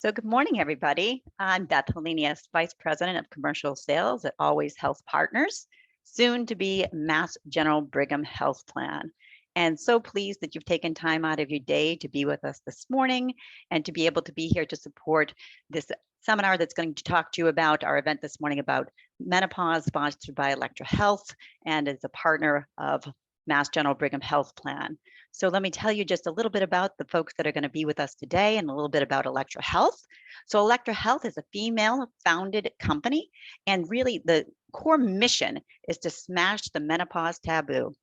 So good morning, everybody. I'm Beth Helenius, Vice President of Commercial Sales at Always Health Partners, soon to be Mass General Brigham Health Plan. And so pleased that you've taken time out of your day to be with us this morning and to be able to be here to support this seminar that's going to talk to you about our event this morning about menopause, sponsored by Electra Health and as a partner of Mass General Brigham Health Plan. So let me tell you just a little bit about the folks that are going to be with us today and a little bit about Electra Health. So Electra Health is a female founded company, and really the core mission is to smash the menopause taboo.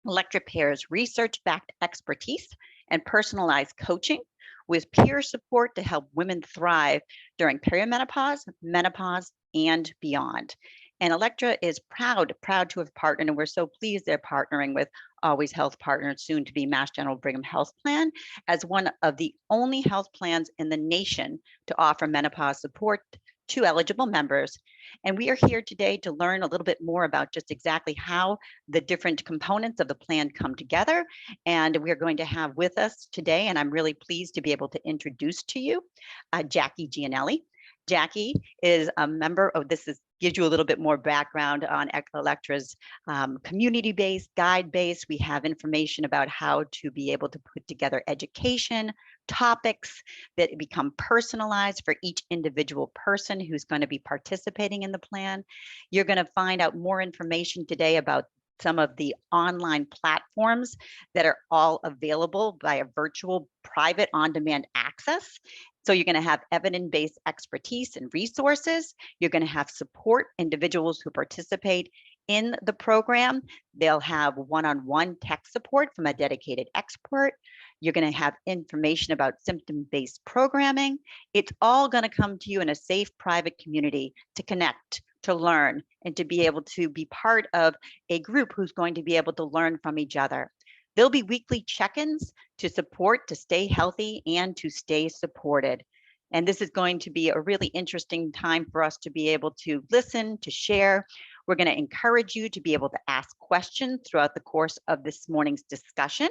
Electra pairs research-backed expertise and personalized coaching with peer support to help women thrive during perimenopause, menopause, and beyond. And Electra is proud to have partnered, and we're so pleased they're partnering with Always Health Partners, soon to be Mass General Brigham Health Plan, as one of the only health plans in the nation to offer menopause support to eligible members. And we are here today to learn a little bit more about just exactly how the different components of the plan come together. And we're going to have with us today, and I'm really pleased to be able to introduce to you Jackie Giannelli. Jackie is a member of gives you a little bit more background on Electra's community-based, guide-based. We have information about how to be able to put together education, topics that become personalized for each individual person who's going to be participating in the plan. You're going to find out more information today about some of the online platforms that are all available via virtual private on-demand access. So you're going to have evidence-based expertise and resources. You're going to have support individuals who participate in the program. They'll have one-on-one tech support from a dedicated expert. You're going to have information about symptom-based programming. It's all going to come to you in a safe, private community to connect, to learn, and to be able to be part of a group who's going to be able to learn from each other. There'll be weekly check-ins to support, to stay healthy and to stay supported. And this is going to be a really interesting time for us to be able to listen, to share. We're going to encourage you to be able to ask questions throughout the course of this morning's discussion.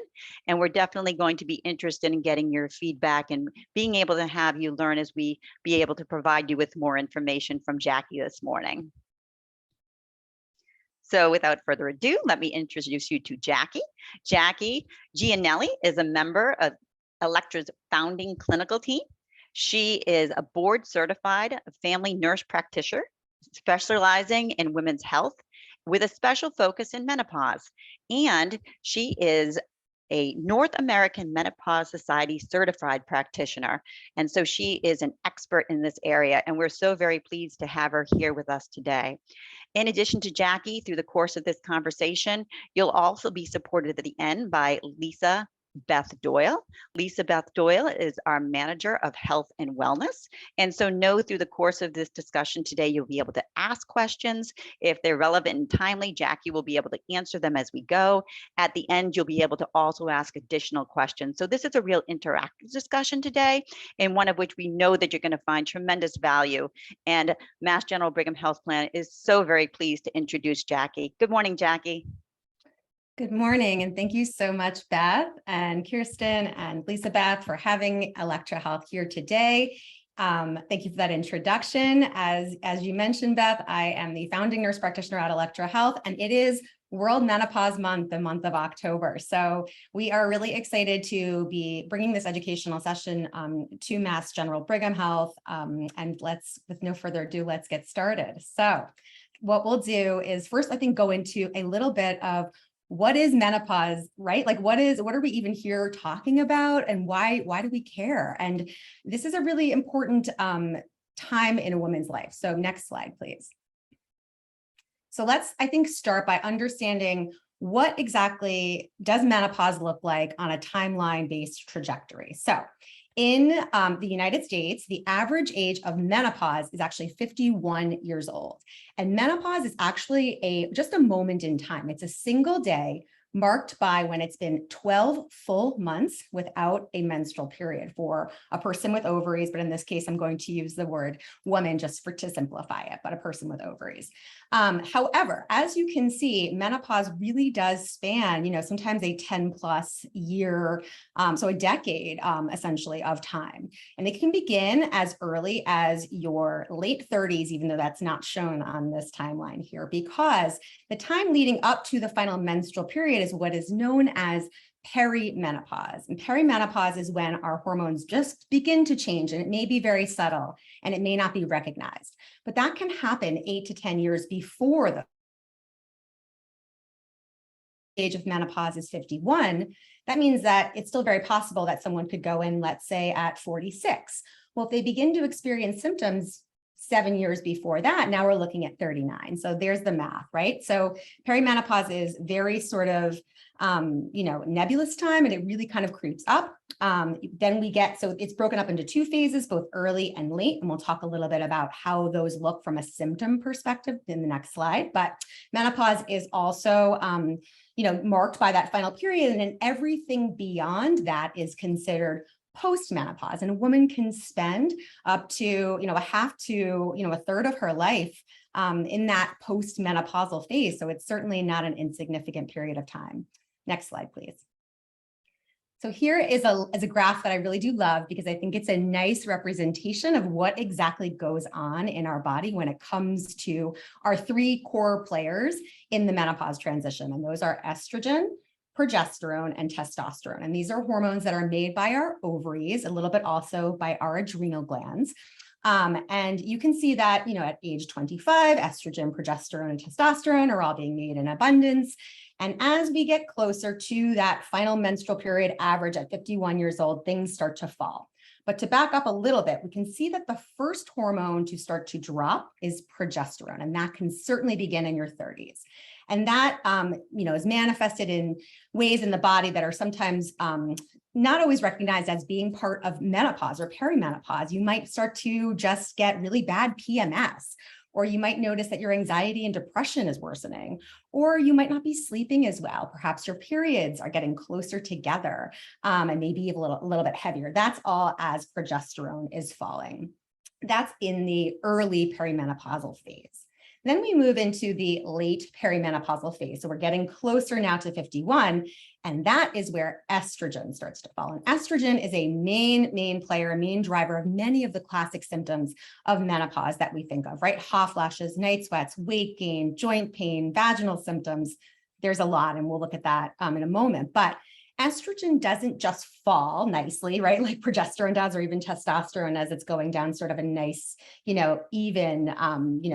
And we're definitely going to be interested in getting your feedback and being able to have you learn as we be able to provide you with more information from Jackie this morning. So without further ado, let me introduce you to Jackie. Jackie Giannelli is a member of Electra's founding clinical team. She is a board certified family nurse practitioner, specializing in women's health with a special focus in menopause. And she is a North American Menopause Society certified practitioner. And so she is an expert in this area. And we're so very pleased to have her here with us today. In addition to Jackie, through the course of this conversation, you'll also be supported at the end by Lisa Beth Doyle. Lisa Beth Doyle is our manager of health and wellness. And so know through the course of this discussion today, you'll be able to ask questions. If they're relevant and timely, Jackie will be able to answer them as we go. At the end, you'll be able to also ask additional questions. So this is a real interactive discussion today, and one of which we know that you're going to find tremendous value. And Mass General Brigham Health Plan is so very pleased to introduce Jackie. Good morning, Jackie. Good morning, and thank you so much, Beth and Kirsten and Lisa Beth, for having Electra Health here today. Thank you for that introduction. As you mentioned, Beth, I am the founding nurse practitioner at Electra Health, and it is World Menopause Month, the month of October. So we are really excited to be bringing this educational session to Mass General Brigham Health. And with no further ado, let's get started. So what we'll do is first, I think, go into a little bit of what is menopause, right? Like what are we even here talking about, and why do we care? And this is a really important time in a woman's life. So next slide, please. So let's, I think, start by understanding what exactly does menopause look like on a timeline-based trajectory. So in the United States, the average age of menopause is actually 51 years old. And menopause is actually just a moment in time. It's a single day marked by when it's been 12 full months without a menstrual period for a person with ovaries. But in this case, I'm going to use the word woman just to simplify it, but a person with ovaries. However, as you can see, menopause really does span, sometimes a 10 plus year, so a decade essentially of time. And it can begin as early as your late 30s, even though that's not shown on this timeline here, because the time leading up to the final menstrual period is what is known as perimenopause. And perimenopause is when our hormones just begin to change, and it may be very subtle and it may not be recognized, but that can happen 8 to 10 years before the age of menopause is 51. That means that it's still very possible that someone could go in, let's say, at 46. Well, if they begin to experience symptoms 7 years before that, now we're looking at 39. So there's the math, right? So perimenopause is very sort of, nebulous time, and it really kind of creeps up. Then we get, so it's broken up into 2 phases, both early and late. And we'll talk a little bit about how those look from a symptom perspective in the next slide. But menopause is also, marked by that final period. And then everything beyond that is considered post-menopause, and a woman can spend up to, a half to, a third of her life in that post-menopausal phase. So it's certainly not an insignificant period of time. Next slide, please. So here is a graph that I really do love, because I think it's a nice representation of what exactly goes on in our body when it comes to our 3 core players in the menopause transition. And those are estrogen, progesterone, and testosterone. And these are hormones that are made by our ovaries, a little bit also by our adrenal glands. And you can see that, at age 25, estrogen, progesterone, and testosterone are all being made in abundance. And as we get closer to that final menstrual period average at 51 years old, things start to fall. But to back up a little bit, we can see that the first hormone to start to drop is progesterone, and that can certainly begin in your 30s. And that, is manifested in ways in the body that are sometimes not always recognized as being part of menopause or perimenopause. You might start to just get really bad PMS, or you might notice that your anxiety and depression is worsening, or you might not be sleeping as well. Perhaps your periods are getting closer together and maybe a little bit heavier. That's all as progesterone is falling. That's in the early perimenopausal phase. Then we move into the late perimenopausal phase. So we're getting closer now to 51, and that is where estrogen starts to fall. And estrogen is a main player, a main driver of many of the classic symptoms of menopause that we think of, right? Hot flashes, night sweats, weight gain, joint pain, vaginal symptoms. There's a lot, and we'll look at that in a moment. But estrogen doesn't just fall nicely, right? Like progesterone does, or even testosterone as it's going down sort of a nice, even,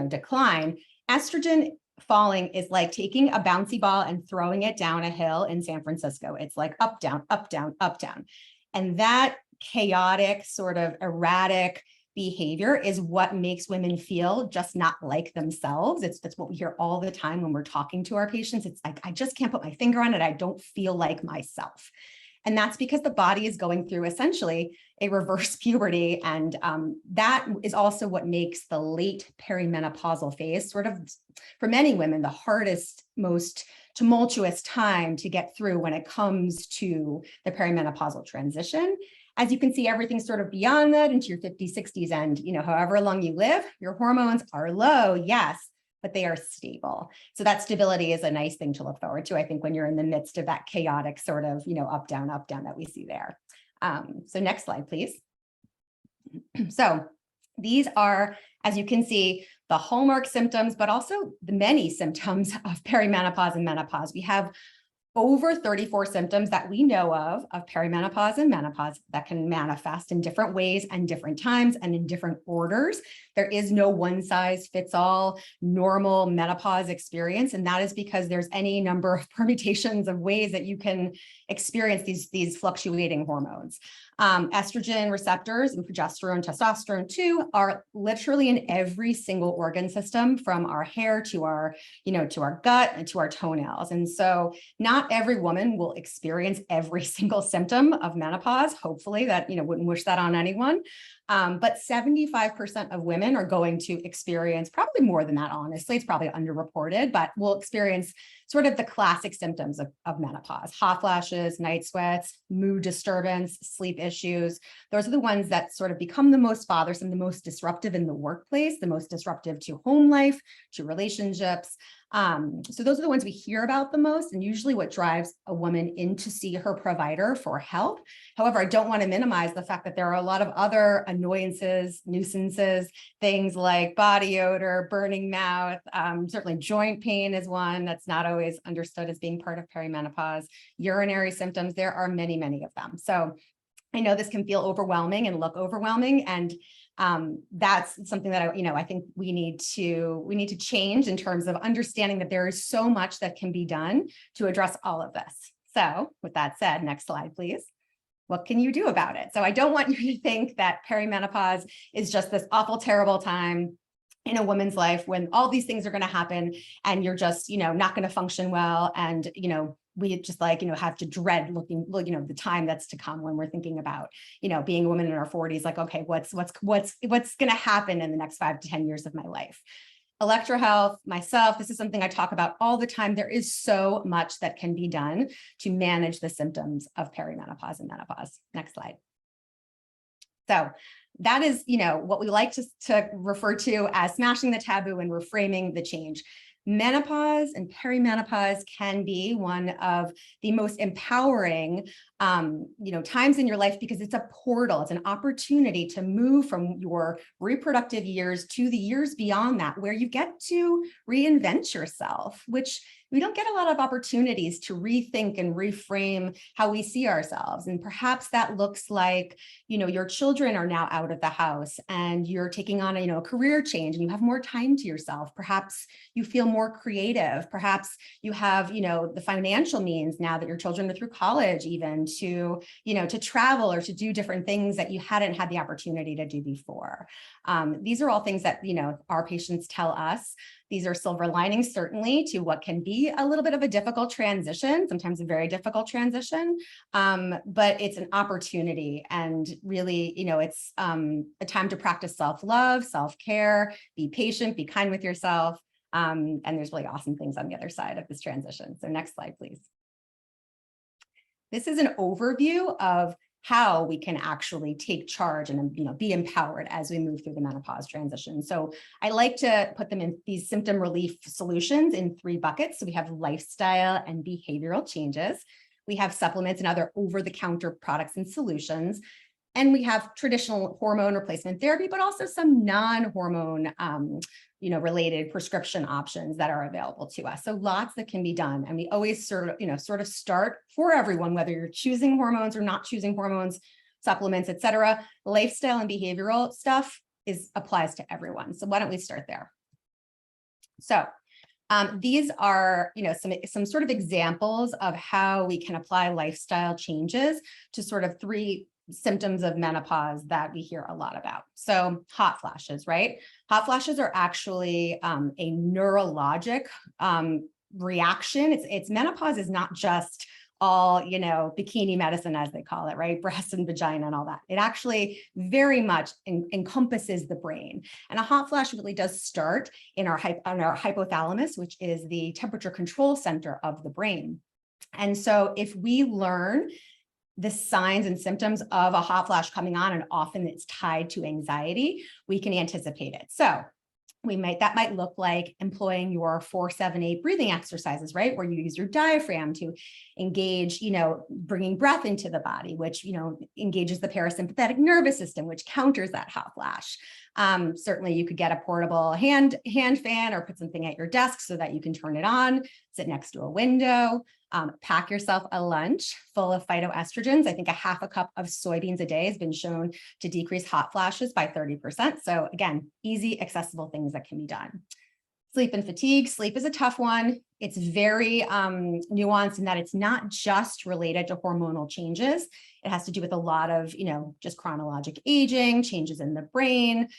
decline. Estrogen falling is like taking a bouncy ball and throwing it down a hill in San Francisco. It's like up, down, up, down, up, down. And that chaotic, sort of erratic behavior is what makes women feel just not like themselves. That's what we hear all the time when we're talking to our patients. It's like, I just can't put my finger on it. I don't feel like myself. And that's because the body is going through essentially a reverse puberty. And that is also what makes the late perimenopausal phase sort of, for many women, the hardest, most tumultuous time to get through when it comes to the perimenopausal transition. As you can see, everything's sort of beyond that into your 50s, 60s, and however long you live, your hormones are low, yes, but they are stable. So that stability is a nice thing to look forward to, I think, when you're in the midst of that chaotic sort of, up, down that we see there. So next slide, please. So these are, as you can see, the hallmark symptoms, but also the many symptoms of perimenopause and menopause. We have over 34 symptoms that we know of perimenopause and menopause that can manifest in different ways and different times and in different orders. There is no one size fits all normal menopause experience. And that is because there's any number of permutations of ways that you can experience these fluctuating hormones. Estrogen receptors and progesterone, testosterone too, are literally in every single organ system, from our hair to our, to our gut and to our toenails. And so not every woman will experience every single symptom of menopause. Hopefully that, wouldn't wish that on anyone. But 75% of women are going to experience, probably more than that, honestly, it's probably underreported, but will experience sort of the classic symptoms of menopause: hot flashes, night sweats, mood disturbance, sleep issues. Those are the ones that sort of become the most bothersome, the most disruptive in the workplace, the most disruptive to home life, to relationships. So those are the ones we hear about the most, and usually what drives a woman in to see her provider for help. However, I don't want to minimize the fact that there are a lot of other annoyances, nuisances, things like body odor, burning mouth, certainly joint pain is one that's not always understood as being part of perimenopause, urinary symptoms. There are many, many of them. So I know this can feel overwhelming and look overwhelming, and that's something that I think we need to change in terms of understanding that there is so much that can be done to address all of this. So with that said, next slide, please. What can you do about it? So I don't want you to think that perimenopause is just this awful, terrible time in a woman's life when all these things are going to happen and you're just, not going to function well. And, we just have to dread looking, the time that's to come when we're thinking about, being a woman in our 40s, like, okay, what's going to happen in the next 5 to 10 years of my life? Electrohealth, myself, this is something I talk about all the time. There is so much that can be done to manage the symptoms of perimenopause and menopause. Next slide. So that is, what we like to refer to as smashing the taboo and reframing the change. Menopause and perimenopause can be one of the most empowering times in your life, because it's a portal. It's an opportunity to move from your reproductive years to the years beyond that, where you get to reinvent yourself, which we don't get a lot of opportunities to rethink and reframe how we see ourselves. And perhaps that looks like, your children are now out of the house and you're taking on a career change and you have more time to yourself. Perhaps you feel more creative. Perhaps you have, the financial means now that your children are through college, even to travel or to do different things that you hadn't had the opportunity to do before. These are all things that, our patients tell us. These are silver linings, certainly, to what can be a little bit of a difficult transition, sometimes a very difficult transition, but it's an opportunity. And really, it's a time to practice self-love, self-care, be patient, be kind with yourself. And there's really awesome things on the other side of this transition. So next slide, please. This is an overview of how we can actually take charge and be empowered as we move through the menopause transition. So I like to put them in these symptom relief solutions in 3 buckets. So we have lifestyle and behavioral changes. We have supplements and other over-the-counter products and solutions. And we have traditional hormone replacement therapy, but also some non-hormone related prescription options that are available to us. So lots that can be done. And we always sort of start for everyone, whether you're choosing hormones or not choosing hormones, supplements, et cetera. Lifestyle and behavioral stuff applies to everyone. So why don't we start there? So these are, some sort of examples of how we can apply lifestyle changes to sort of 3 symptoms of menopause that we hear a lot about. So hot flashes, right? Hot flashes are actually a neurologic reaction. It's menopause is not just all, bikini medicine, as they call it, right? Breast and vagina and all that. It actually very much encompasses the brain. And a hot flash really does start in our hypothalamus, which is the temperature control center of the brain. And so if we learn the signs and symptoms of a hot flash coming on, and often it's tied to anxiety, we can anticipate it. So that might look like employing your 4-7-8 breathing exercises, right? Where you use your diaphragm to engage, bringing breath into the body, which, engages the parasympathetic nervous system, which counters that hot flash. Certainly you could get a portable hand fan or put something at your desk so that you can turn it on, sit next to a window. Pack yourself a lunch full of phytoestrogens. I think a half a cup of soybeans a day has been shown to decrease hot flashes by 30%. So again, easy, accessible things that can be done. Sleep and fatigue. Sleep is a tough one. It's very nuanced in that it's not just related to hormonal changes. It has to do with a lot of, just chronologic aging, changes in the brain,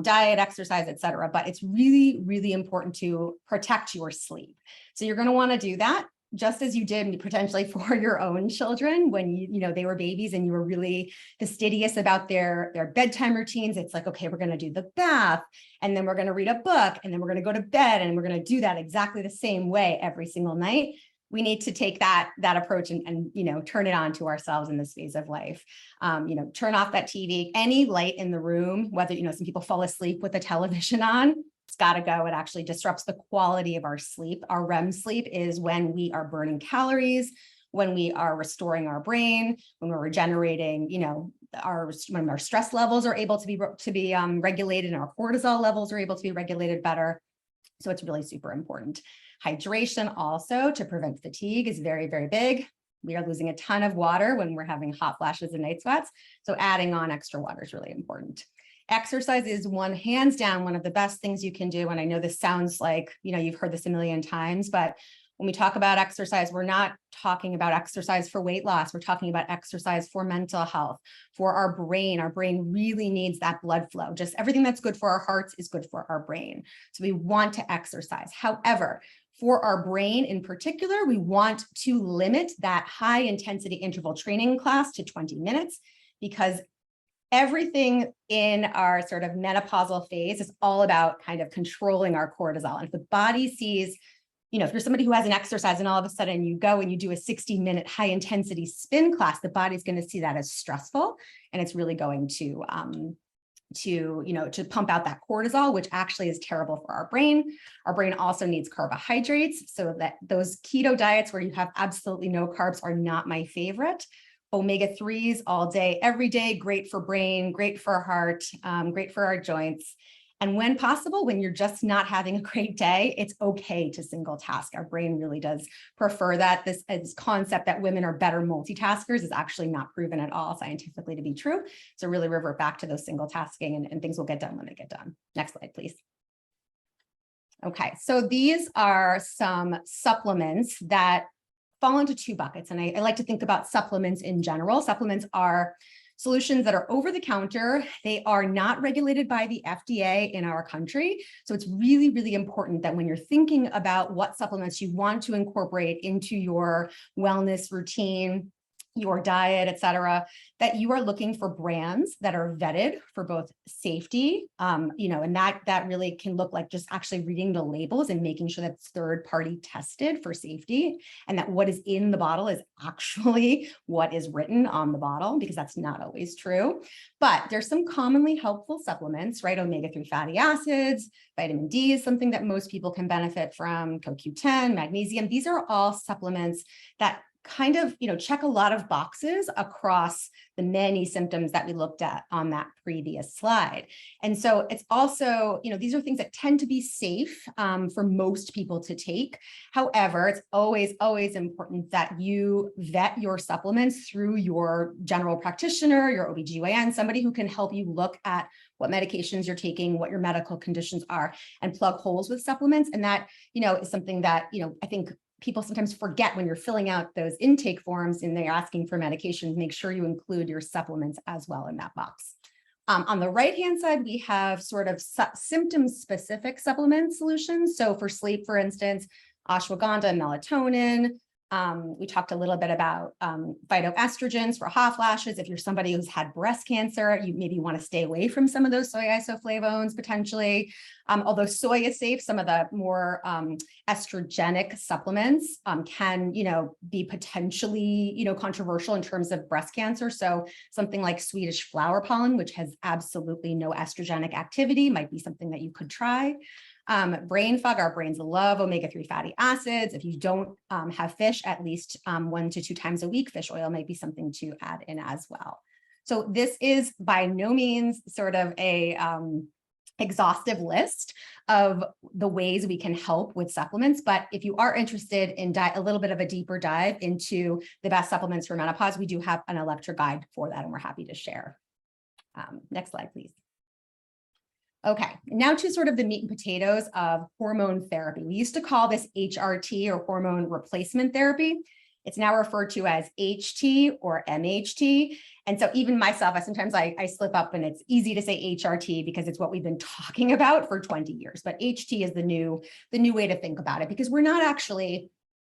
diet, exercise, et cetera. But it's really, really important to protect your sleep. So you're going to want to do that just as you did potentially for your own children when they were babies and you were really fastidious about their bedtime routines. It's like, okay, we're going to do the bath, and then we're going to read a book, and then we're going to go to bed, and we're going to do that exactly the same way every single night. We need to take that approach and turn it on to ourselves in this phase of life. Turn off that TV, any light in the room, whether, some people fall asleep with the television on. It's got to go. It actually disrupts the quality of our sleep. Our REM sleep is when we are burning calories, when we are restoring our brain, when we're regenerating, when our stress levels are able to be regulated, and our cortisol levels are able to be regulated better. So it's really super important. Hydration also to prevent fatigue is very, very big. We are losing a ton of water when we're having hot flashes and night sweats. So adding on extra water is really important. Exercise is hands down, one of the best things you can do. And I know this sounds like, you've heard this a million times, but when we talk about exercise, we're not talking about exercise for weight loss. We're talking about exercise for mental health, for our brain. Our brain really needs that blood flow. Just everything that's good for our hearts is good for our brain. So we want to exercise. However, for our brain in particular, we want to limit that high intensity interval training class to 20 minutes, because everything in our sort of menopausal phase is all about kind of controlling our cortisol. And if the body sees, if you're somebody who has an exercise and all of a sudden you go and you do a 60-minute high intensity spin class, the body's going to see that as stressful, and it's really going to pump out that cortisol, which actually is terrible for our brain. Our brain also needs carbohydrates, so that those keto diets where you have absolutely no carbs are not my favorite. Omega-3s all day, every day, great for brain, great for heart, great for our joints. And when possible, when you're just not having a great day, it's okay to single task. Our brain really does prefer that. This concept that women are better multitaskers is actually not proven at all scientifically to be true. So really revert back to those single tasking, and things will get done when they get done. Next slide, please. Okay, so these are some supplements that fall into two buckets. And I like to think about supplements in general. Supplements are solutions that are over the counter. They are not regulated by the FDA in our country. So it's really, really important that when you're thinking about what supplements you want to incorporate into your wellness routine, your diet, et cetera, that you are looking for brands that are vetted for both safety, and that really can look like just actually reading the labels and making sure that it's third-party tested for safety, and that what is in the bottle is actually what is written on the bottle, because that's not always true. But there's some commonly helpful supplements, right? Omega-3 fatty acids, vitamin D is something that most people can benefit from, CoQ10, magnesium. These are all supplements that kind of, check a lot of boxes across the many symptoms that we looked at on that previous slide. And so it's also, these are things that tend to be safe for most people to take. However, it's always, always important that you vet your supplements through your general practitioner, your OBGYN, somebody who can help you look at what medications you're taking, what your medical conditions are, and plug holes with supplements. And that, is something that, I think people sometimes forget when you're filling out those intake forms and they're asking for medications. Make sure you include your supplements as well in that box. On the right-hand side, we have sort of symptom-specific supplement solutions. So for sleep, for instance, ashwagandha and melatonin. We talked a little bit about phytoestrogens for hot flashes. If you're somebody who's had breast cancer, you maybe want to stay away from some of those soy isoflavones potentially. Although soy is safe, some of the more estrogenic supplements can, be potentially, controversial in terms of breast cancer. So something like Swedish flower pollen, which has absolutely no estrogenic activity, might be something that you could try. Brain fog, our brains love omega-3 fatty acids. If you don't have fish at least 1 to 2 times a week, fish oil might be something to add in as well. So this is by no means sort of a exhaustive list of the ways we can help with supplements. But if you are interested in a little bit of a deeper dive into the best supplements for menopause, we do have an Electra guide for that, and we're happy to share. Next slide, please. Okay, now to sort of the meat and potatoes of hormone therapy. We used to call this HRT, or hormone replacement therapy. It's now referred to as HT or MHT. And so even myself, sometimes I slip up, and it's easy to say HRT because it's what we've been talking about for 20 years. But HT is the new way to think about it, because we're not actually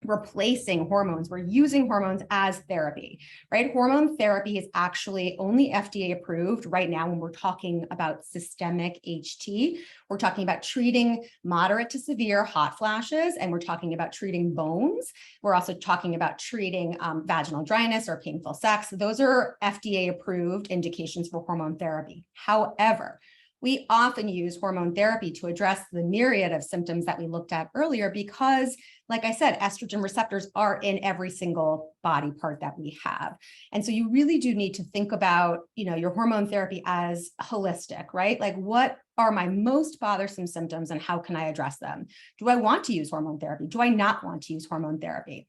replacing hormones. We're using hormones as therapy, right? Hormone therapy is actually only FDA approved right now when we're talking about systemic HT. We're talking about treating moderate to severe hot flashes, and we're talking about treating bones. We're also talking about treating vaginal dryness or painful sex. Those are FDA approved indications for hormone therapy. However, we often use hormone therapy to address the myriad of symptoms that we looked at earlier because, like I said, estrogen receptors are in every single body part that we have. And so you really do need to think about, your hormone therapy as holistic, right? Like, what are my most bothersome symptoms and how can I address them? Do I want to use hormone therapy? Do I not want to use hormone therapy?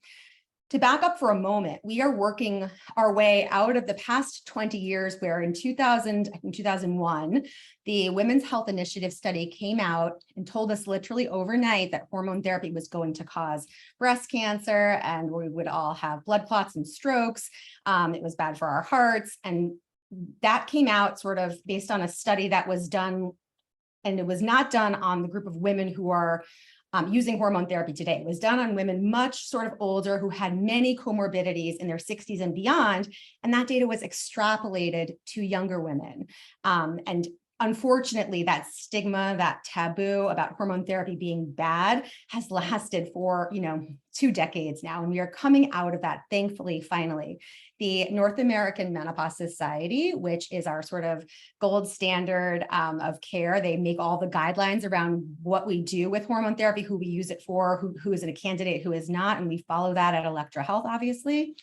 To back up for a moment, we are working our way out of the past 20 years where in 2001, the Women's Health Initiative study came out and told us literally overnight that hormone therapy was going to cause breast cancer and we would all have blood clots and strokes. It was bad for our hearts. And that came out sort of based on a study that was done, and it was not done on the group of women who are using hormone therapy today. It was done on women much sort of older who had many comorbidities in their 60s and beyond. And that data was extrapolated to younger women. And unfortunately, that stigma, that taboo about hormone therapy being bad has lasted for, 2 decades now. And we are coming out of that, thankfully, finally. The North American Menopause Society, which is our sort of gold standard of care, they make all the guidelines around what we do with hormone therapy, who we use it for, who is a candidate, who is not. And we follow that at Electra Health, obviously.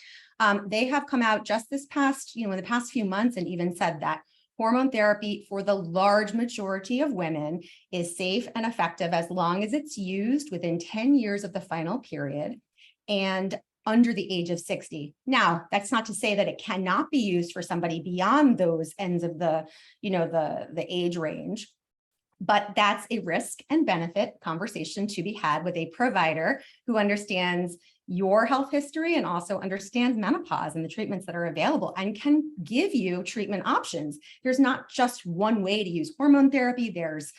They have come out just this past, in the past few months and even said that hormone therapy for the large majority of women is safe and effective as long as it's used within 10 years of the final period and under the age of 60. Now, that's not to say that it cannot be used for somebody beyond those ends of the age range. But that's a risk and benefit conversation to be had with a provider who understands your health history and also understands menopause and the treatments that are available and can give you treatment options. There's not just one way to use hormone therapy. There's,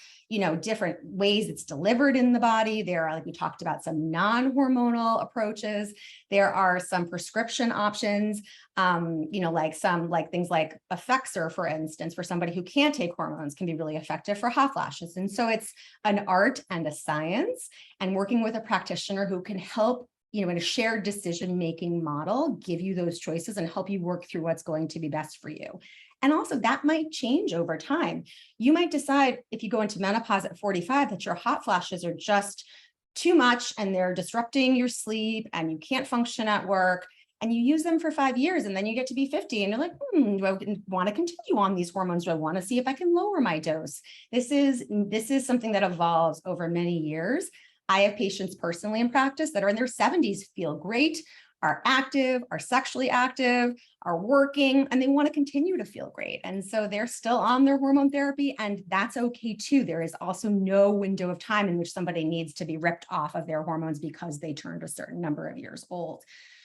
different ways it's delivered in the body. There are, like we talked about, some non-hormonal approaches. There are some prescription options, like things like Effexor, for instance, for somebody who can't take hormones can be really effective for hot flashes. And so it's an art and a science, and working with a practitioner who can help in a shared decision-making model, give you those choices and help you work through what's going to be best for you. And also that might change over time. You might decide if you go into menopause at 45 that your hot flashes are just too much and they're disrupting your sleep and you can't function at work, and you use them for 5 years and then you get to be 50 and you're like, do I want to continue on these hormones? Do I want to see if I can lower my dose? This is something that evolves over many years. I have patients personally in practice that are in their 70s, feel great, are active, are sexually active, are working, and they want to continue to feel great. And so they're still on their hormone therapy, and that's okay too. There is also no window of time in which somebody needs to be ripped off of their hormones because they turned a certain number of years old.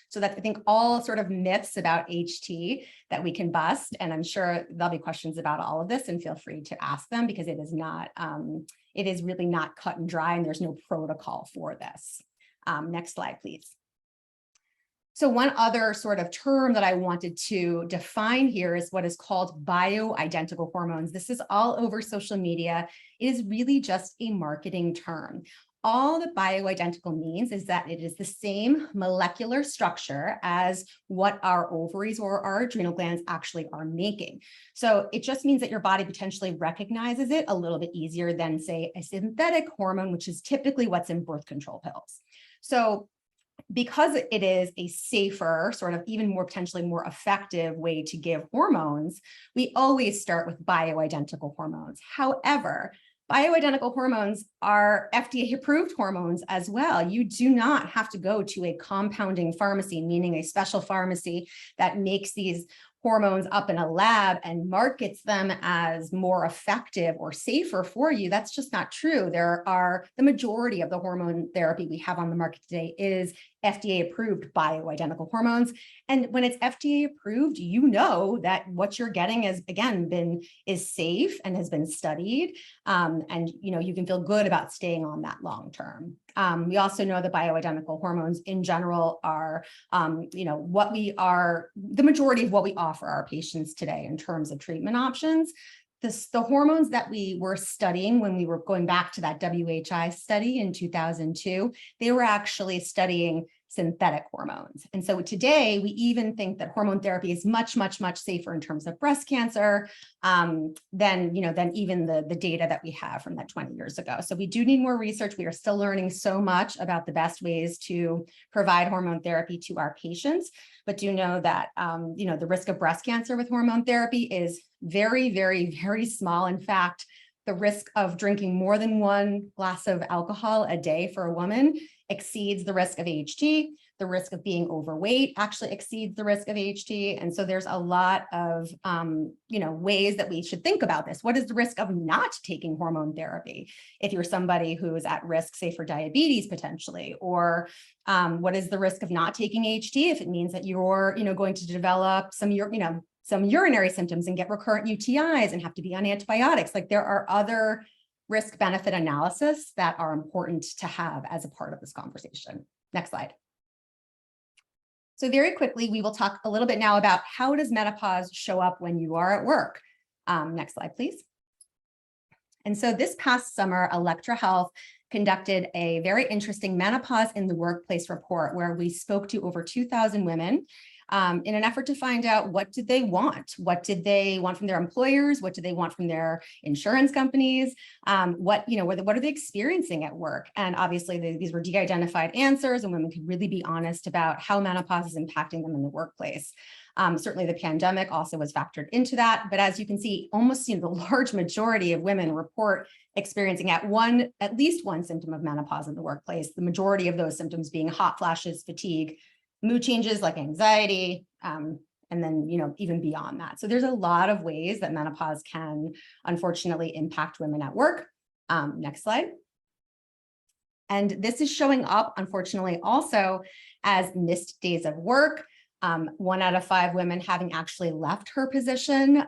So that's, I think, all sort of myths about HT that we can bust. And I'm sure there'll be questions about all of this, and feel free to ask them because it is really not cut and dry and there's no protocol for this. Next slide, please. So one other sort of term that I wanted to define here is what is called bioidentical hormones. This is all over social media. It is really just a marketing term. All that bioidentical means is that it is the same molecular structure as what our ovaries or our adrenal glands actually are making. So it just means that your body potentially recognizes it a little bit easier than, say, a synthetic hormone, which is typically what's in birth control pills. So because it is a safer, sort of even more potentially more effective way to give hormones, we always start with bioidentical hormones. However, bioidentical hormones are FDA-approved hormones as well. You do not have to go to a compounding pharmacy, meaning a special pharmacy that makes these hormones up in a lab and markets them as more effective or safer for you. That's just not true. The majority of the hormone therapy we have on the market today is FDA-approved bioidentical hormones. And when it's FDA-approved, you know that what you're getting is, again, is safe and has been studied. And you can feel good about staying on that long term. We also know that bioidentical hormones in general are, what we are, the majority of what we offer our patients today in terms of treatment options. The hormones that we were studying when we were going back to that WHI study in 2002, they were actually studying synthetic hormones. And so today we even think that hormone therapy is much, much, much safer in terms of breast cancer than even the data that we have from that 20 years ago. So we do need more research. We are still learning so much about the best ways to provide hormone therapy to our patients, but do know that, the risk of breast cancer with hormone therapy is very, very, very small. In fact, the risk of drinking more than one glass of alcohol a day for a woman exceeds the risk of AHT. The risk of being overweight actually exceeds the risk of AHT. And so there's a lot of, ways that we should think about this. What is the risk of not taking hormone therapy if you're somebody who is at risk, say, for diabetes potentially? Or what is the risk of not taking AHT if it means that you're, going to develop some urinary symptoms and get recurrent UTIs and have to be on antibiotics? Like, there are other risk benefit analysis that are important to have as a part of this conversation. Next slide. So very quickly, we will talk a little bit now about how does menopause show up when you are at work. Next slide, please. And so this past summer, Electra Health conducted a very interesting menopause in the workplace report where we spoke to over 2,000 women in an effort to find out what did they want? What did they want from their employers? What did they want from their insurance companies? What are they experiencing at work? And obviously these were de-identified answers, and women could really be honest about how menopause is impacting them in the workplace. Certainly the pandemic also was factored into that. But as you can see, almost the large majority of women report experiencing at least one symptom of menopause in the workplace, the majority of those symptoms being hot flashes, fatigue, mood changes like anxiety, and then, even beyond that. So there's a lot of ways that menopause can unfortunately impact women at work. Next slide. And this is showing up, unfortunately, also as missed days of work. 1 out of 5 women having actually left her position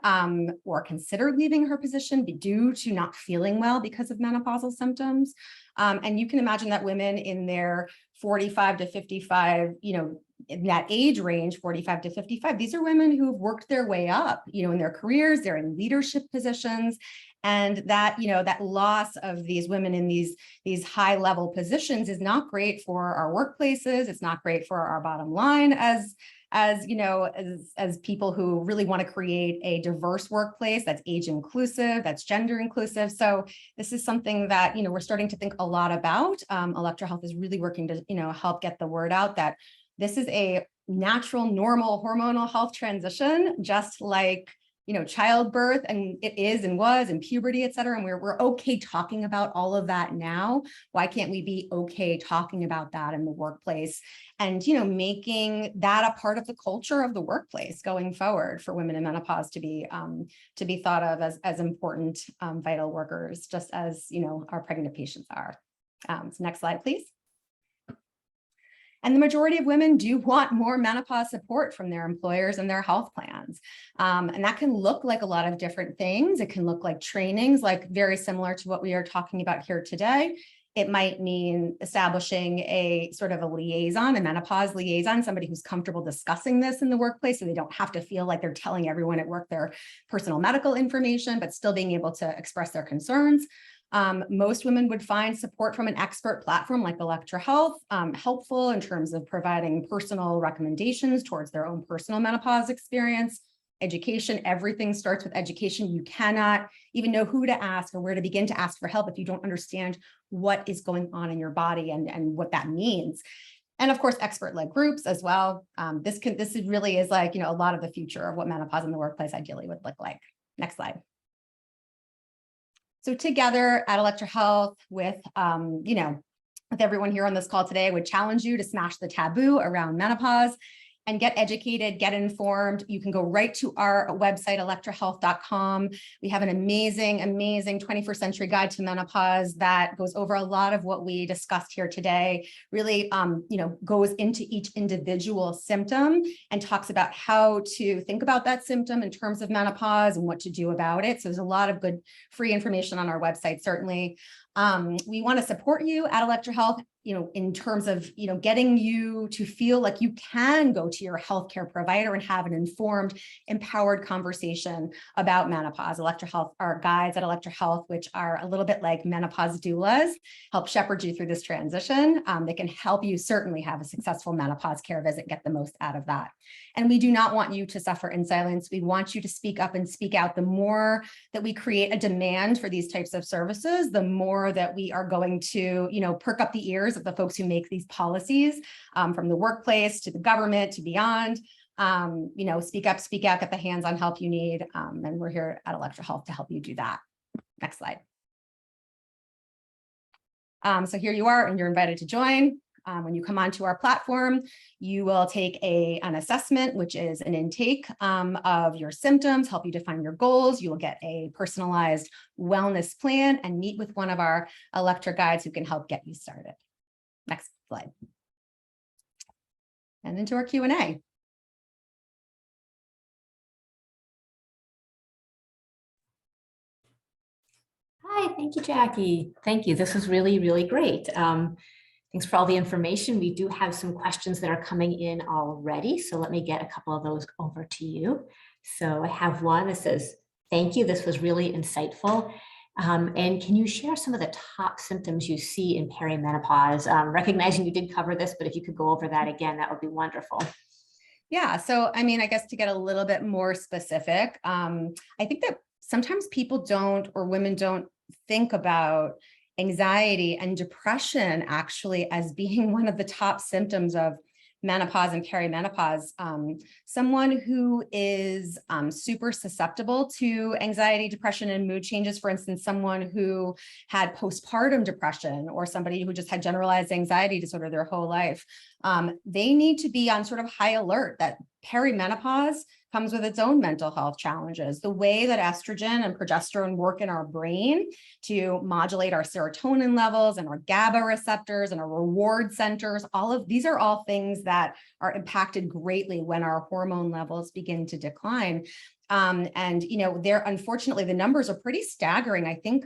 or considered leaving her position due to not feeling well because of menopausal symptoms. And you can imagine that women in their 45 to 55, in that age range, 45 to 55, these are women who've worked their way up, in their careers, they're in leadership positions. And that, that loss of these women in these high level positions is not great for our workplaces. It's not great for our bottom line as people who really want to create a diverse workplace that's age inclusive, that's gender inclusive. So this is something that, we're starting to think a lot about. Electra Health is really working to, help get the word out that this is a natural, normal hormonal health transition, just like, childbirth, and it is and was, and puberty, et cetera. And we're okay talking about all of that now. Why can't we be okay talking about that in the workplace and, making that a part of the culture of the workplace going forward for women in menopause to be thought of as important, vital workers, just as, our pregnant patients are. So next slide, please. And the majority of women do want more menopause support from their employers and their health plans. And that can look like a lot of different things. It can look like trainings, like very similar to what we are talking about here today. It might mean establishing a sort of a liaison, a menopause liaison, somebody who's comfortable discussing this in the workplace so they don't have to feel like they're telling everyone at work their personal medical information, but still being able to express their concerns. Most women would find support from an expert platform like Electra Health helpful in terms of providing personal recommendations towards their own personal menopause experience. Education, everything starts with education. You cannot even know who to ask or where to begin to ask for help if you don't understand what is going on in your body and what that means. And of course, expert-led groups as well. This really is like, a lot of the future of what menopause in the workplace ideally would look like. Next slide. So together at Electra Health with, with everyone here on this call today, I would challenge you to smash the taboo around menopause and get educated, get informed. You can go right to our website, electrahealth.com. We have an amazing, amazing 21st century guide to menopause that goes over a lot of what we discussed here today, really, goes into each individual symptom and talks about how to think about that symptom in terms of menopause and what to do about it. So there's a lot of good free information on our website, certainly. We want to support you at Electra Health, in terms of, getting you to feel like you can go to your healthcare provider and have an informed, empowered conversation about menopause. Electra Health, our guides at Electra Health, which are a little bit like menopause doulas, help shepherd you through this transition. They can help you certainly have a successful menopause care visit, get the most out of that. And we do not want you to suffer in silence. We want you to speak up and speak out. The more that we create a demand for these types of services, the more that we are going to, perk up the ears of the folks who make these policies, from the workplace to the government to beyond. Speak up, speak out, get the hands-on help you need. And we're here at Electra Health to help you do that. Next slide. So here you are, and you're invited to join. When you come onto our platform, you will take an assessment, which is an intake of your symptoms, help you define your goals. You will get a personalized wellness plan and meet with one of our Electra guides who can help get you started. Next slide. And into our Q&A. Hi, thank you, Jackie. Thank you. This was really, really great. Thanks for all the information. We do have some questions that are coming in already, so let me get a couple of those over to you. So I have one that says, thank you, this was really insightful. And can you share some of the top symptoms you see in perimenopause? Recognizing you did cover this, but if you could go over that again, that would be wonderful. Yeah, so I guess to get a little bit more specific, I think that sometimes people don't, or women don't, think about anxiety and depression actually as being one of the top symptoms of menopause and perimenopause. Someone who is super susceptible to anxiety, depression, and mood changes, for instance, someone who had postpartum depression or somebody who just had generalized anxiety disorder their whole life, they need to be on sort of high alert that perimenopause comes with its own mental health challenges. The way that estrogen and progesterone work in our brain to modulate our serotonin levels and our GABA receptors and our reward centers, these are all things that are impacted greatly when our hormone levels begin to decline. Unfortunately, the numbers are pretty staggering. I think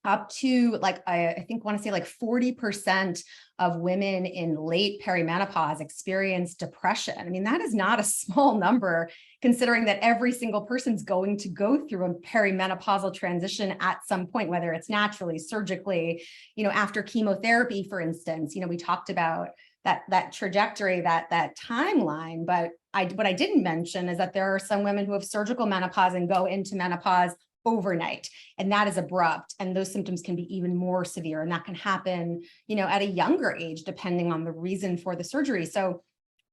up to I want to say 40% of women in late perimenopause experience depression. That is not a small number, considering that every single person's going to go through a perimenopausal transition at some point, whether it's naturally, surgically, after chemotherapy, for instance. We talked about that trajectory, that timeline, but what I didn't mention is that there are some women who have surgical menopause and go into menopause overnight, and that is abrupt, and those symptoms can be even more severe, and that can happen at a younger age depending on the reason for the surgery. So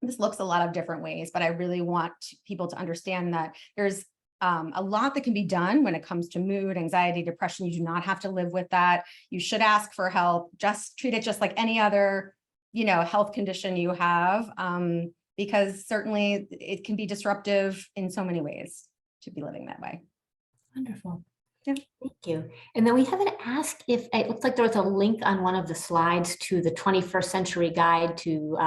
this looks a lot of different ways, but I really want people to understand that there's a lot that can be done when it comes to mood, anxiety, depression. You do not have to live with that. You should ask for help. Just treat it just like any other health condition you have, because certainly it can be disruptive in so many ways to be living that way. Wonderful. Yeah. Thank you. And then we have an ask if it looks like there was a link on one of the slides to the 21st Century Guide to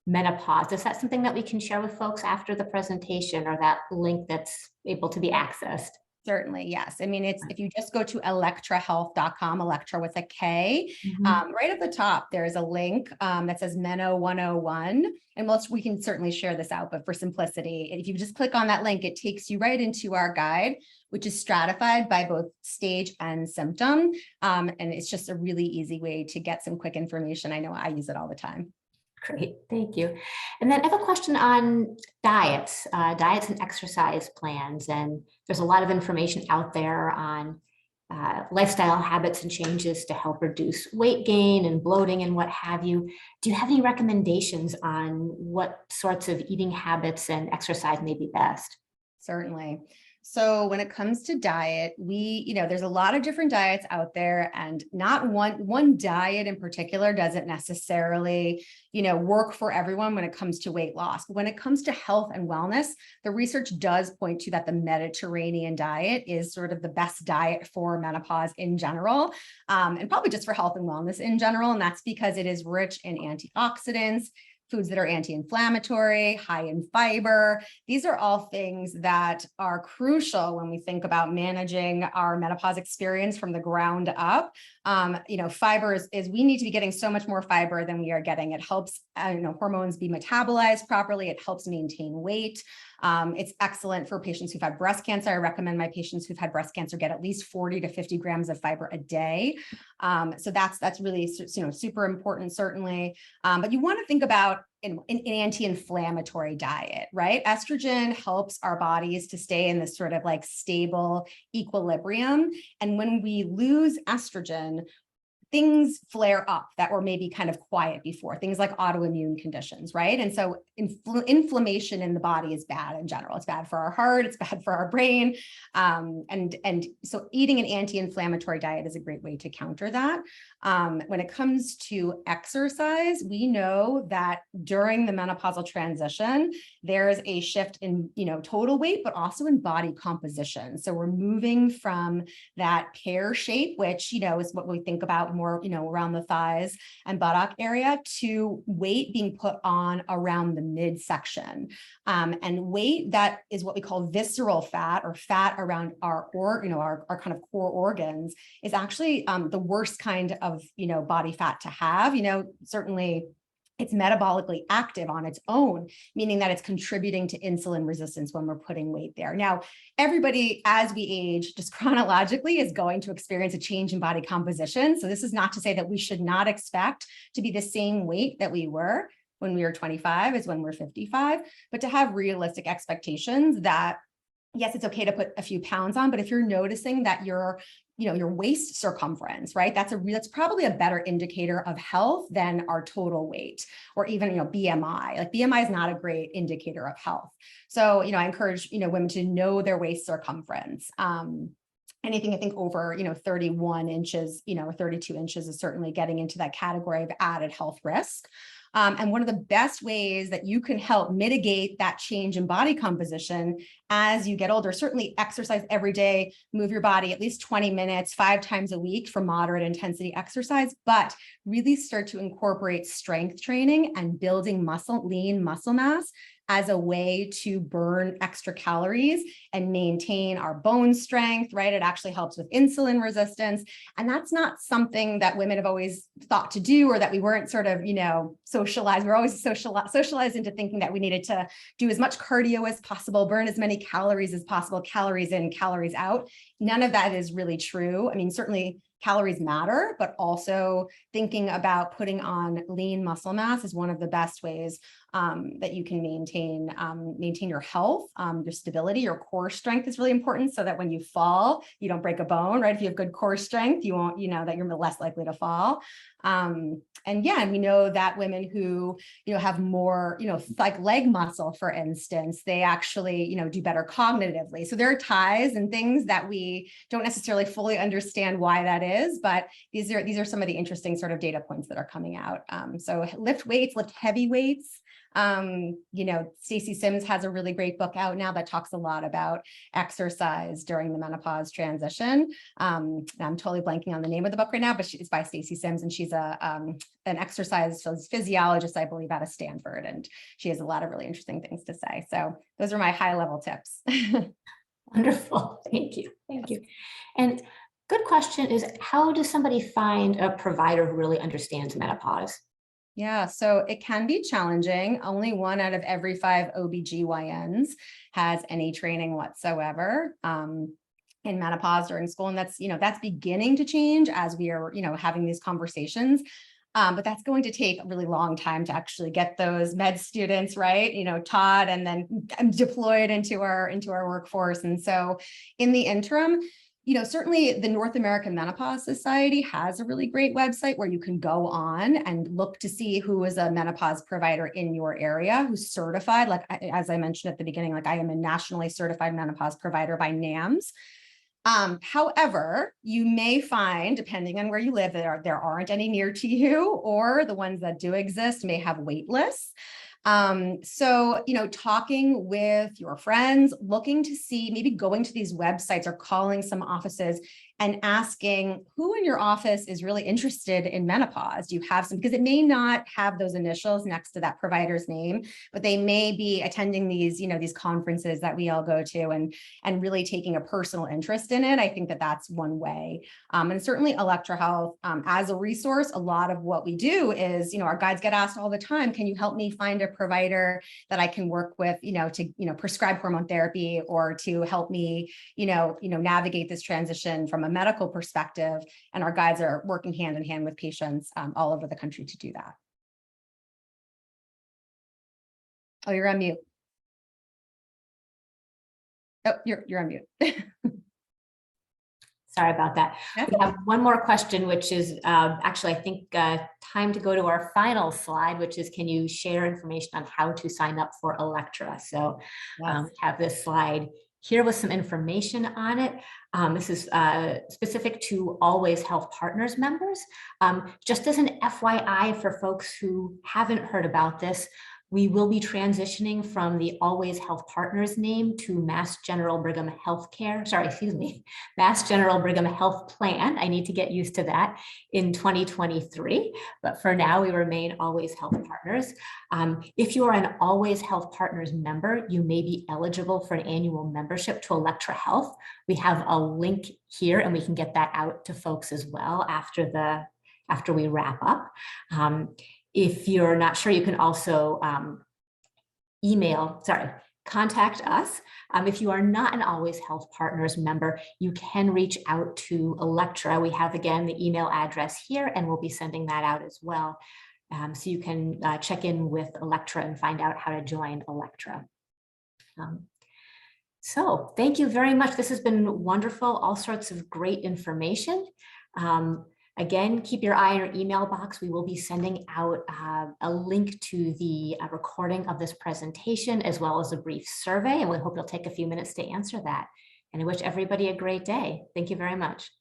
Menopause. Is that something that we can share with folks after the presentation, or that link that's able to be accessed? Certainly, yes. If you just go to electrahealth.com, Electra with a K, right at the top, there's a link that says Meno 101. And we can certainly share this out, but for simplicity, if you just click on that link, it takes you right into our guide, which is stratified by both stage and symptom. And it's just a really easy way to get some quick information. I know I use it all the time. Great, thank you. And then I have a question on diets and exercise plans. And there's a lot of information out there on lifestyle habits and changes to help reduce weight gain and bloating and what have you. Do you have any recommendations on what sorts of eating habits and exercise may be best? Certainly. So when it comes to diet, there's a lot of different diets out there, and not one diet in particular doesn't necessarily, work for everyone when it comes to weight loss. But when it comes to health and wellness, the research does point to that the Mediterranean diet is sort of the best diet for menopause in general, and probably just for health and wellness in general. And that's because it is rich in antioxidants, foods that are anti-inflammatory, high in fiber. These are all things that are crucial when we think about managing our menopause experience from the ground up. Fiber is we need to be getting so much more fiber than we are getting. It helps, hormones be metabolized properly. It helps maintain weight. It's excellent for patients who've had breast cancer. I recommend my patients who've had breast cancer get at least 40 to 50 grams of fiber a day. So that's really, super important, certainly. But you want to think about an anti-inflammatory diet, right? Estrogen helps our bodies to stay in this sort of like stable equilibrium. And when we lose estrogen, things flare up that were maybe kind of quiet before, things like autoimmune conditions, right? And so inflammation in the body is bad in general. It's bad for our heart, it's bad for our brain. And so eating an anti-inflammatory diet is a great way to counter that. When it comes to exercise, we know that during the menopausal transition, there's a shift in, total weight, but also in body composition. So we're moving from that pear shape, which, is what we think about more, around the thighs and buttock area, to weight being put on around the midsection. And weight that is what we call visceral fat, or fat around our kind of core organs, is actually the worst kind of, body fat to have. Certainly it's metabolically active on its own, meaning that it's contributing to insulin resistance when we're putting weight there. Now, everybody, as we age, just chronologically, is going to experience a change in body composition. So this is not to say that we should not expect to be the same weight that we were when we were 25 as when we're 55, but to have realistic expectations that, yes, it's okay to put a few pounds on, but if you're noticing that your waist circumference, right? That's probably a better indicator of health than our total weight, or even, BMI. Like BMI is not a great indicator of health. So, I encourage, women to know their waist circumference. Anything I think over, 31 inches, or 32 inches is certainly getting into that category of added health risk. And one of the best ways that you can help mitigate that change in body composition as you get older, certainly exercise every day, move your body at least 20 minutes, 5 times a week for moderate intensity exercise, but really start to incorporate strength training and building lean muscle mass as a way to burn extra calories and maintain our bone strength, right? It actually helps with insulin resistance. And that's not something that women have always thought to do, or that we weren't sort of, socialized. We're always socialized into thinking that we needed to do as much cardio as possible, burn as many calories as possible, calories in, calories out. None of that is really true. I mean, certainly calories matter, but also thinking about putting on lean muscle mass is one of the best ways that you can maintain your health, your stability. Your core strength is really important, so that when you fall, you don't break a bone, right? If you have good core strength, you won't, that you're less likely to fall. And we know that women who, have more, like leg muscle, for instance, they actually, do better cognitively. So there are ties and things that we don't necessarily fully understand why that is, but these are some of the interesting sort of data points that are coming out. So lift weights, lift heavy weights. Stacey Sims has a really great book out now that talks a lot about exercise during the menopause transition. I'm totally blanking on the name of the book right now, but it's by Stacey Sims, and she's an exercise physiologist, I believe, out of Stanford, and she has a lot of really interesting things to say. So those are my high-level tips. Wonderful. Thank you. Thank you. And good question is, how does somebody find a provider who really understands menopause? Yeah, so it can be challenging. Only 1 out of every 5 OBGYNs has any training whatsoever in menopause during school. And that's beginning to change as we are, having these conversations. But that's going to take a really long time to actually get those med students, right, taught and then deployed into our workforce. And so in the interim, certainly the North American Menopause Society has a really great website where you can go on and look to see who is a menopause provider in your area who's certified. Like, as I mentioned at the beginning, like I am a nationally certified menopause provider by NAMS. However, you may find, depending on where you live, there aren't any near to you, or the ones that do exist may have wait lists. So, talking with your friends, looking to see, maybe going to these websites or calling some offices and asking who in your office is really interested in menopause. Do you have some, because it may not have those initials next to that provider's name, but they may be attending these, these conferences that we all go to and really taking a personal interest in it. I think that that's one way. And certainly Electra Health, as a resource, a lot of what we do is, our guides get asked all the time, can you help me find a provider that I can work with, to, prescribe hormone therapy, or to help me, navigate this transition from a medical perspective. And our guides are working hand in hand with patients all over the country to do that. Oh, you're on mute. Oh, you're on mute. Sorry about that. That's We have one more question, which is actually, I think, time to go to our final slide, which is, can you share information on how to sign up for Electra? So Yes. have this slide here with some information on it. This is specific to Always Health Partners members. Just as an FYI for folks who haven't heard about this, we will be transitioning from the Always Health Partners name to Mass General Brigham Healthcare. Sorry, excuse me, Mass General Brigham Health Plan. I need to get used to that in 2023. But for now, we remain Always Health Partners. If you are an Always Health Partners member, you may be eligible for an annual membership to Electra Health. We have a link here, and we can get that out to folks as well after we wrap up. If you're not sure, you can also contact us. If you are not an Always Health Partners member, you can reach out to Electra. We have, again, the email address here, and we'll be sending that out as well. So you can check in with Electra and find out how to join Electra. So thank you very much. This has been wonderful, all sorts of great information. Again, keep your eye on your email box. We will be sending out a link to the recording of this presentation, as well as a brief survey, and we hope you'll take a few minutes to answer that. And I wish everybody a great day. Thank you very much.